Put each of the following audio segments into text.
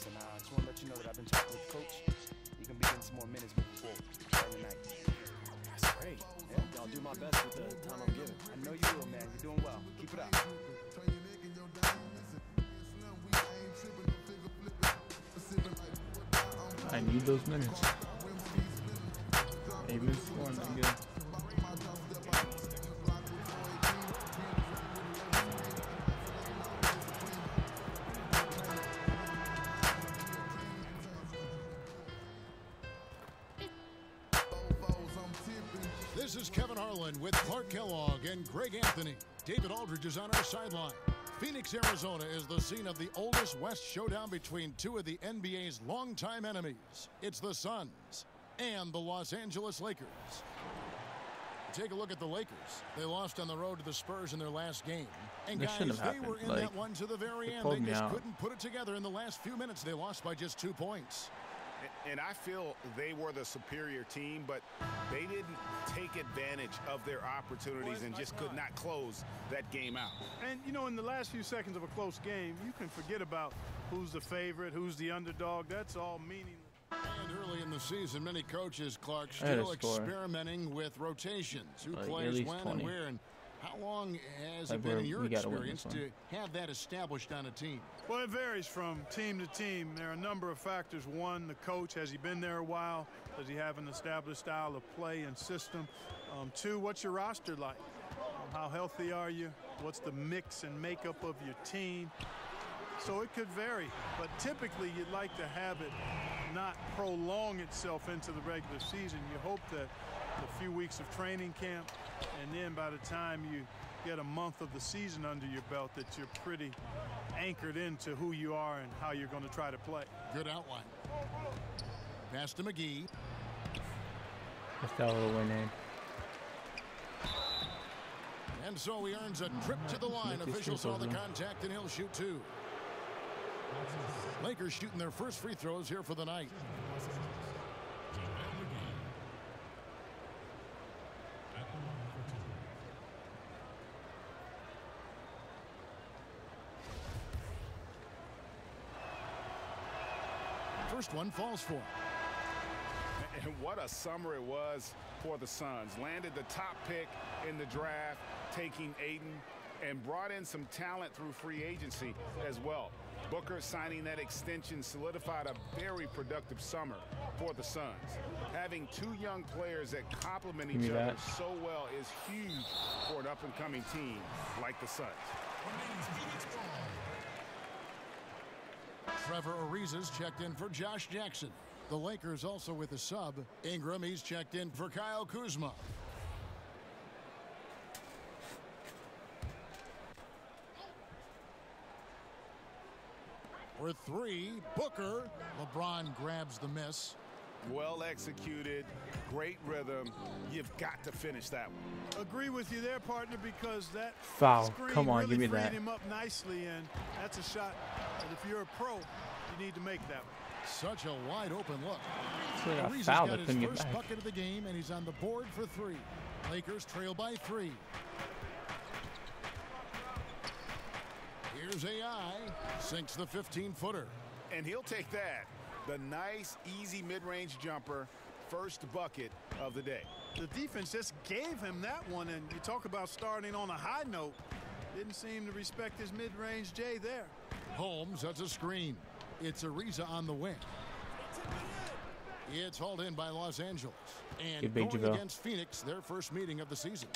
listen, I just want to let you know that I've been talking with Coach. You can be getting some more minutes moving forward. Starting tonight. That's great. Yeah, I'll do my best with the time I'm given. I know you will, man. You're doing well. Keep it up. I need those minutes. They've been scoring that good. This is Kevin Harlan with Clark Kellogg and Greg Anthony. David Aldridge is on our sideline. Phoenix, Arizona is the scene of the oldest West showdown between two of the NBA's longtime enemies. It's the Suns and the Los Angeles Lakers. Take a look at the Lakers. They lost on the road to the Spurs in their last game. And This guys, shouldn't have they were in happened. that one to the very end. pulled They me just out. couldn't put it together in the last few minutes. They lost by just 2 points. And I feel they were the superior team, but they didn't take advantage of their opportunities and just could not close that game out. And, you know, in the last few seconds of a close game, you can forget about who's the favorite, who's the underdog. That's all meaningless. And early in the season, many coaches, Clark, I had a still score. experimenting with rotations. Who Like, at plays least when 20. and where. And how long has Like, it been in your we gotta win experience this to have that established on a team? Well, it varies from team to team. There are a number of factors. One, the coach. Has he been there a while? Does he have an established style of play and system? Two, what's your roster like? How healthy are you? What's the mix and makeup of your team? So it could vary, but typically you'd like to have it not prolong itself into the regular season. You hope that a few weeks of training camp, and then by the time you get a month of the season under your belt, that you're pretty anchored into who you are and how you're going to try to play. Good outline. Pass to McGee. Just that little winning. And so he earns a trip to the line. Make these Officials free saw the throws, contact, and he'll shoot 2. Lakers shooting their first free throws here for the night. First one falls for him. And what a summer it was for the Suns. Landed the top pick in the draft, taking Ayton, and brought in some talent through free agency as well. Booker signing that extension solidified a very productive summer for the Suns. Having 2 young players that complement each other that. so well is huge for an up-and-coming team like the Suns. Trevor Ariza's checked in for Josh Jackson. The Lakers also with a sub. Ingram, he's checked in for Kyle Kuzma. For 3, Booker. LeBron grabs the miss. Well executed, great rhythm. You've got to finish that one. Agree with you there, partner, because that Foul. screen Come on, really give me freed that. him up nicely, and that's a shot that if you're a pro, you need to make that one. Such a wide open look. So I got Ariza's fouled. got I his couldn't get first back. bucket of the game, and he's on the board for 3. Lakers trail by 3. Here's AI. Sinks the 15-footer. And he'll take that. The nice, easy mid-range jumper, first bucket of the day. The defense just gave him that one, and you talk about starting on a high note. Didn't seem to respect his mid-range J there. Holmes has a screen. It's Ariza on the wing. It's hauled in by Los Angeles. And Good big going JaVale. against Phoenix, their first meeting of the season.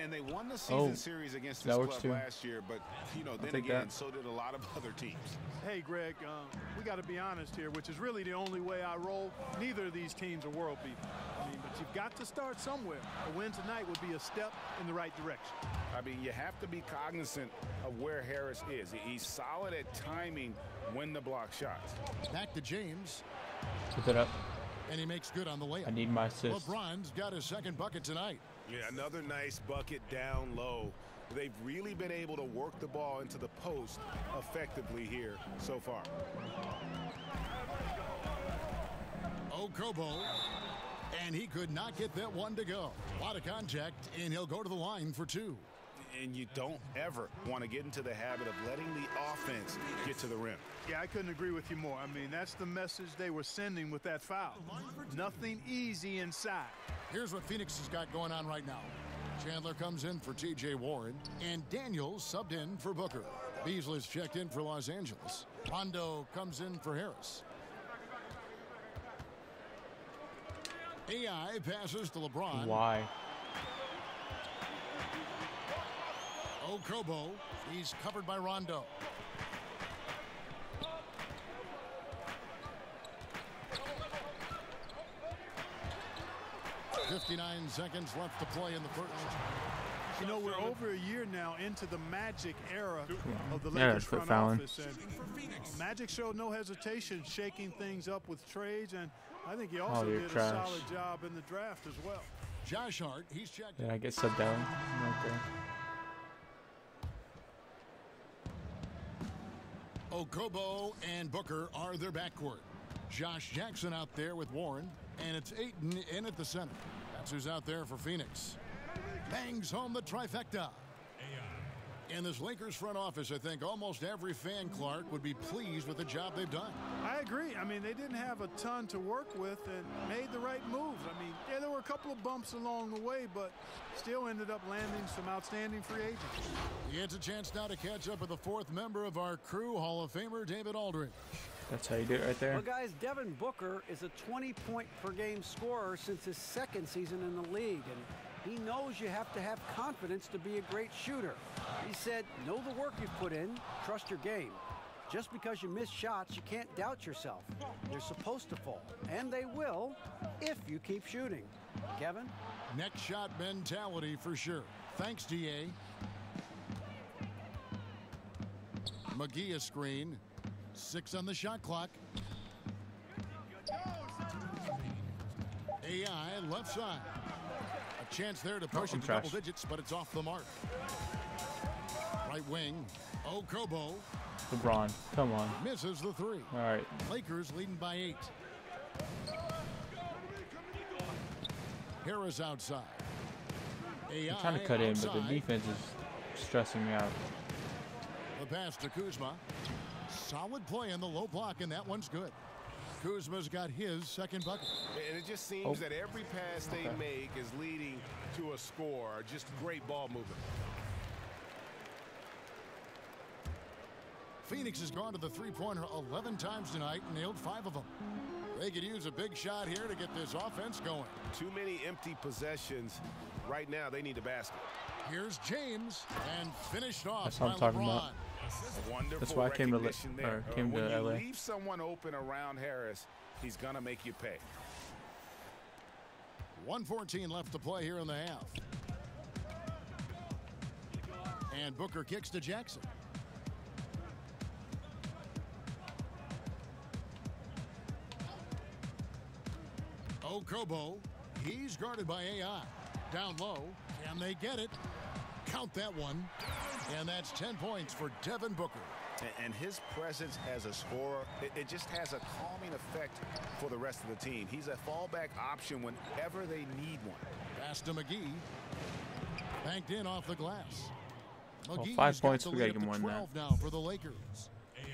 And they won the season Oh, series against that this works club too. last year, but, you know, then take again, that. so did a lot of other teams. Hey, Greg, we got to be honest here, which is really the only way I roll. Neither of these teams are world beaters. I mean, but you've got to start somewhere. A win tonight would be a step in the right direction. I mean, you have to be cognizant of where Harris is. He's solid at timing when the block shots. Back to James. Keep it up. And he makes good on the layup. I need my assist. LeBron's got his second bucket tonight. Yeah, another nice bucket down low. They've really been able to work the ball into the post effectively here so far. Okobo. And he could not get that one to go. A lot of contact, and he'll go to the line for 2. And you don't ever want to get into the habit of letting the offense get to the rim. Yeah, I couldn't agree with you more. I mean, that's the message they were sending with that foul. Nothing easy inside. Here's what Phoenix has got going on right now. Chandler comes in for T.J. Warren, and Daniels subbed in for Booker. Beasley's checked in for Los Angeles. Rondo comes in for Harris. AI passes to LeBron. Why? Okobo, he's covered by Rondo. .59 seconds left to play in the first. You know, we're over a year now into the Magic era of the Yeah, Lakers that's front fouling. office. And Magic showed no hesitation shaking things up with trades, and I think he also you're did trash. a solid job in the draft as well. Josh Hart, he's checked. Did I get subbed down? Right there. Okobo and Booker are their backcourt. Josh Jackson out there with Warren, and it's Ayton in at the center. That's who's out there for Phoenix. Bangs home the trifecta. In this Lakers front office, I think almost every fan, Clark, would be pleased with the job they've done. I agree. I mean, they didn't have a ton to work with and made the right moves. I mean, yeah, there were a couple of bumps along the way, but still ended up landing some outstanding free agents. He gets a chance now to catch up with the fourth member of our crew, Hall of Famer David Aldridge. That's how you do it right there. Well, guys, Devin Booker is a 20-point-per-game scorer since his second season in the league, and he knows you have to have confidence to be a great shooter. He said, know the work you've put in, trust your game. Just because you miss shots, you can't doubt yourself. They're supposed to fall, and they will if you keep shooting. Kevin? Next shot mentality for sure. Thanks, D.A. McGee a screen. 6 on the shot clock. AI left side. A chance there to push it to double digits, but it's off the mark. Right wing. Okobo LeBron, come on. misses the three. All right. Lakers leading by 8. Harris outside. AI I'm trying to cut in, but the outside. defense is stressing me out. The pass to Kuzma. Solid play in the low block, and that one's good. Kuzma's got his second bucket. And it just seems that every pass they make is leading to a score. Just great ball movement. Phoenix has gone to the three-pointer 11 times tonight and nailed 5 of them. They could use a big shot here to get this offense going. Too many empty possessions. Right now, they need a basket. Here's James, and finished off That's what by I'm talking LeBron. about. Wonderful That's why I came to recognition there. came When to you LA. leave someone open around Harris, he's going to make you pay. 1:14 left to play here in the half. And Booker kicks to Jackson. Okobo, he's guarded by AI. Down low, can they get it? Count that one. And that's 10 points for Devin Booker. And his presence as a scorer, it just has a calming effect for the rest of the team. He's a fallback option whenever they need one. Pass to McGee. Banked in off the glass. McGee's 5 got points, the we lead gotta up get to more than 12 now for the Lakers.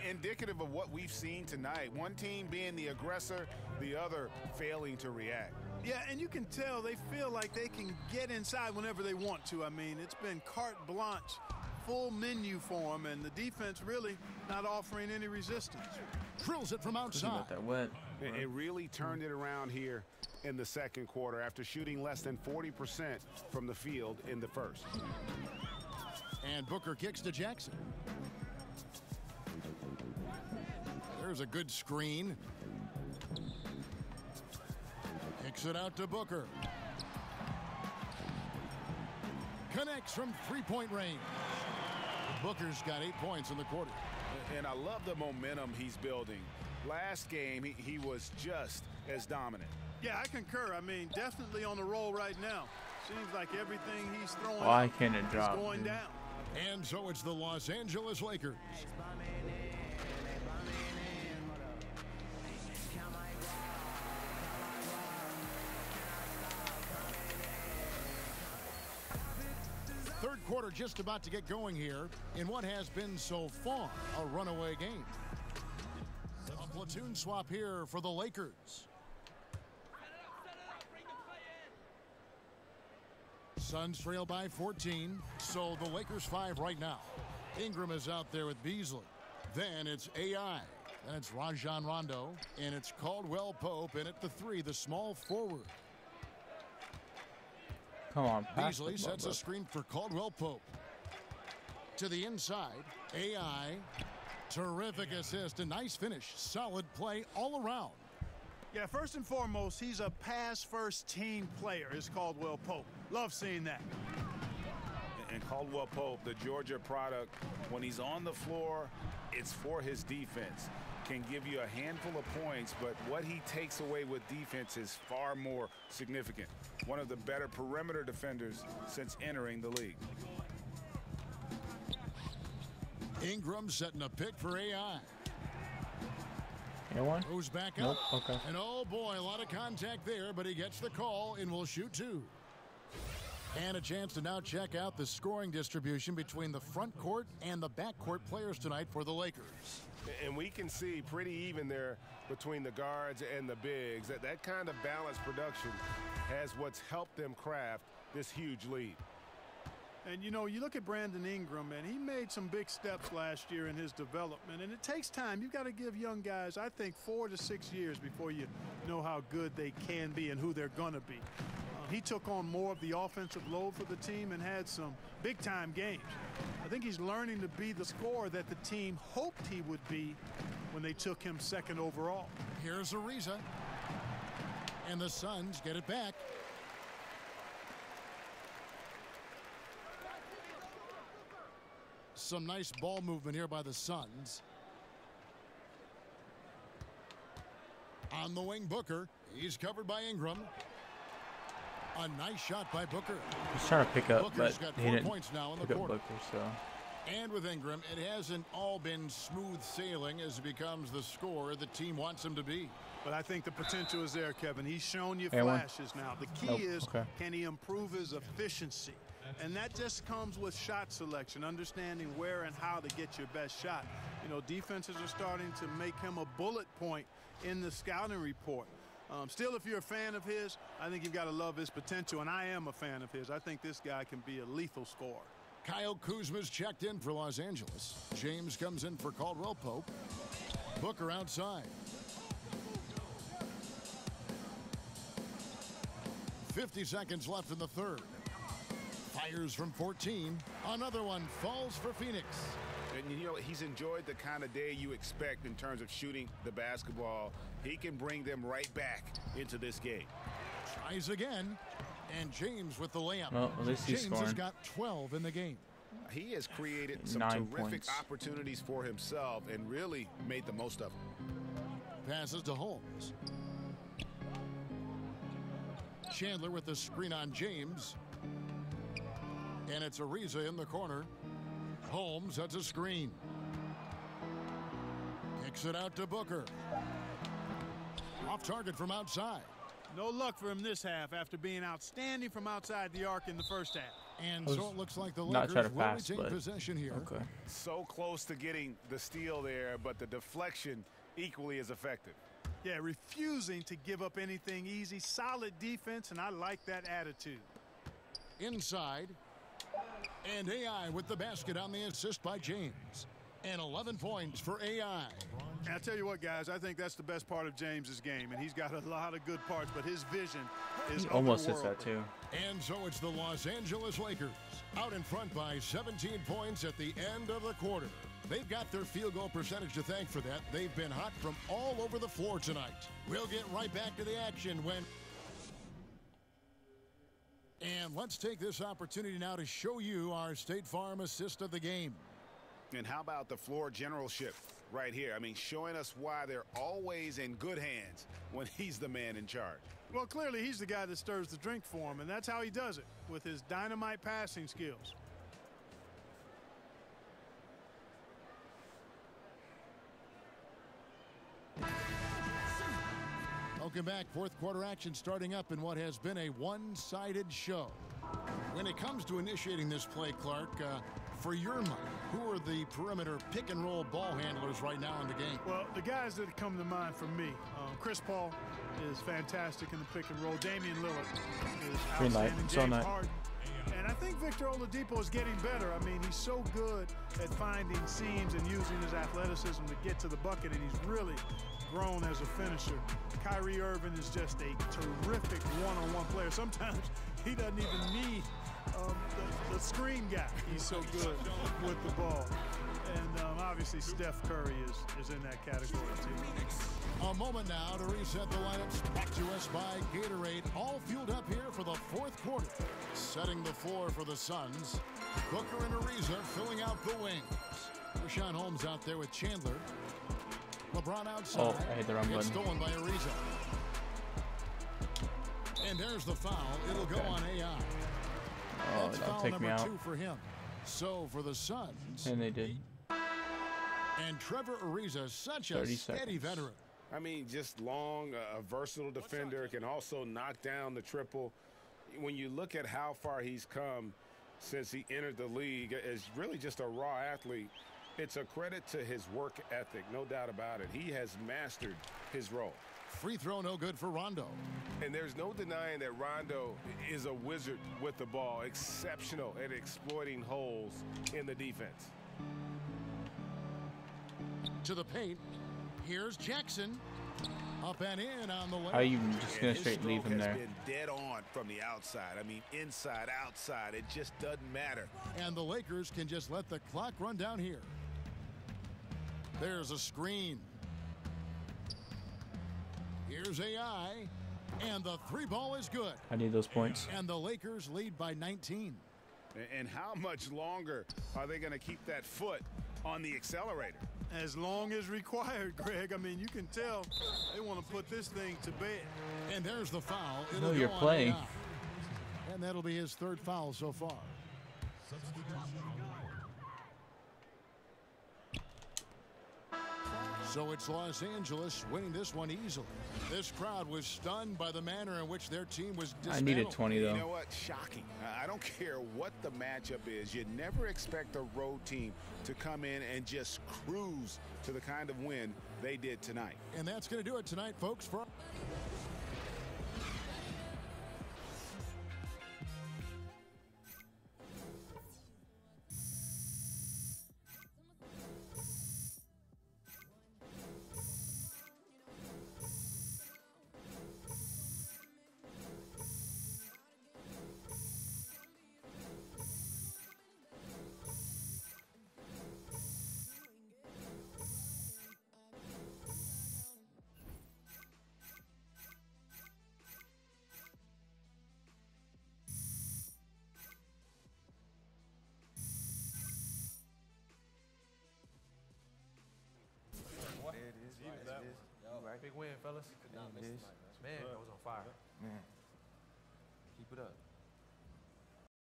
Indicative of what we've seen tonight. One team being the aggressor, the other failing to react. Yeah, and you can tell they feel like they can get inside whenever they want to. I mean, it's been carte blanche, full menu for them, and the defense really not offering any resistance. Drills it from He outside. got that wet. It really turned it around here in the second quarter after shooting less than 40% from the field in the first. And Booker kicks to Jackson. There's a good screen. Kicks it out to Booker. Connects from three-point range. Booker's got 8 points in the quarter. And I love the momentum he's building. Last game, he was just as dominant. Yeah, I concur. I mean, definitely on the roll right now. Seems like everything he's throwing Why out can't it is drop? going dude? down. And so it's the Los Angeles Lakers. Quarter just about to get going here in what has been so far a runaway game. A platoon swap here for the Lakers. Suns trail by 14, so the Lakers 5 right now. Ingram is out there with Beasley. Then it's AI. Then it's Rajon Rondo. And it's Caldwell Pope in at the 3, the small forward. Come on, pass Beasley the ball, sets bro. a screen for Caldwell Pope. To the inside, AI. Terrific assist, a nice finish. Solid play all around. Yeah, first and foremost, he's a pass-first team player, is Caldwell Pope. Love seeing that. And Caldwell Pope, the Georgia product, when he's on the floor, it's for his defense. Can give you a handful of points, but what he takes away with defense is far more significant. One of the better perimeter defenders since entering the league. Ingram setting a pick for AI. Anyone? Goes back Nope. up. Okay. And oh boy, a lot of contact there, but he gets the call and will shoot 2. And a chance to now check out the scoring distribution between the front court and the back court players tonight for the Lakers. And we can see pretty even there between the guards and the bigs. That kind of balanced production has what's helped them craft this huge lead. And, you know, you look at Brandon Ingram, and he made some big steps last year in his development. And it takes time. You've got to give young guys, I think, 4 to 6 years before you know how good they can be and who they're going to be. He took on more of the offensive load for the team and had some big-time games. I think he's learning to be the scorer that the team hoped he would be when they took him 2nd overall. Here's Ariza. And the Suns get it back. Some nice ball movement here by the Suns. On the wing, Booker. He's covered by Ingram. A nice shot by Booker. He's trying to pick up, Booker's but got he 4 didn't points now in the pick up quarter. Booker, so. And with Ingram, it hasn't all been smooth sailing as he becomes the scorer the team wants him to be. But I think the potential is there, Kevin. He's shown you Anyone? flashes now. The key Nope. is, Okay. can he improve his efficiency? And that just comes with shot selection, understanding where and how to get your best shot. You know, defenses are starting to make him a bullet point in the scouting report. Still, if you're a fan of his, I think you've got to love his potential, and I am a fan of his. I think this guy can be a lethal scorer. Kyle Kuzma's checked in for Los Angeles. James comes in for Caldwell Pope. Booker outside. 50 seconds left in the third. Fires from 14. Another one falls for Phoenix. And you know, he's enjoyed the kind of day you expect in terms of shooting the basketball. He can bring them right back into this game. Tries again. And James with the layup. Well, at least he's James has scoring. got 12 in the game. He has created some 9 terrific points. opportunities for himself and really made the most of them. Passes to Holmes. Chandler with the screen on James. And it's Ariza in the corner. Holmes, that's a screen. Kicks it out to Booker. Off target from outside. No luck for him this half after being outstanding from outside the arc in the first half. And was so it looks like the not Lakers trying to will pass, retain but- possession here. Okay. So close to getting the steal there, but the deflection equally as effective. Yeah, refusing to give up anything easy. Solid defense, and I like that attitude. Inside. And AI with the basket on the assist by James. And 11 points for AI. And I tell you what, guys, I think that's the best part of James's game, and he's got a lot of good parts, but his vision is He almost hits that otherworldly. too. And so it's the Los Angeles Lakers out in front by 17 points at the end of the quarter. They've got their field goal percentage to thank for that. They've been hot from all over the floor tonight. We'll get right back to the action when... And let's take this opportunity now to show you our State Farm assist of the game. And how about the floor generalship right here? I mean, showing us why they're always in good hands when he's the man in charge. Well, clearly he's the guy that stirs the drink for him, and that's how he does it, with his dynamite passing skills. Welcome back. Fourth quarter action starting up in what has been a one-sided show. When it comes to initiating this play, Clark, for your money, who are the perimeter pick-and-roll ball handlers right now in the game? Well, the guys that come to mind for me, Chris Paul is fantastic in the pick and roll. Damian Lillard is Green light. outstanding. It's all James night. Harden. And I think Victor Oladipo is getting better. I mean, he's so good at finding seams and using his athleticism to get to the bucket, and he's really grown as a finisher. Kyrie Irving is just a terrific one-on-one player. Sometimes he doesn't even need the screen guy. He's so good with the ball. And obviously Steph Curry is in that category too. A moment now to reset the lineups. Brought to us by Gatorade. All fueled up here for the fourth quarter. Setting the floor for the Suns. Booker and Ariza filling out the wings. Rashawn Holmes out there with Chandler. LeBron outside. Oh, I hit the wrong It's button. stolen by Ariza. And there's the foul. It'll go on AI. Oh, That's that'll foul take number me out. 2 for him. So for the Suns. And they did. And Trevor Ariza, such a 30 steady seconds. veteran. I mean, just long, a versatile defender, can also knock down the triple. When you look at how far he's come since he entered the league as really just a raw athlete, it's a credit to his work ethic, no doubt about it. He has mastered his role. Free throw no good for Rondo. And there's no denying that Rondo is a wizard with the ball, exceptional at exploiting holes in the defense. To the paint. Here's Jackson. Up and in on the way. How are you just gonna And his straight leave stroke him has there? been dead on from the outside. I mean, inside, outside, it just doesn't matter. And the Lakers can just let the clock run down here. There's a screen. Here's AI. And the three ball is good. I need those points. And the Lakers lead by 19. And how much longer are they going to keep that foot on the accelerator? As long as required, Greg. I mean, you can tell they want to put this thing to bed. And there's the foul. No, It'll you're go on playing. AI. And that'll be his third foul so far. So it's Los Angeles winning this one easily. This crowd was stunned by the manner in which their team was I needed dismantled. 20 You though. know what? Shocking. I don't care what the matchup is. You never expect a road team to come in and just cruise to the kind of win they did tonight. And that's going to do it tonight, folks. For Big win, fellas. Man, I was on fire. Keep it up.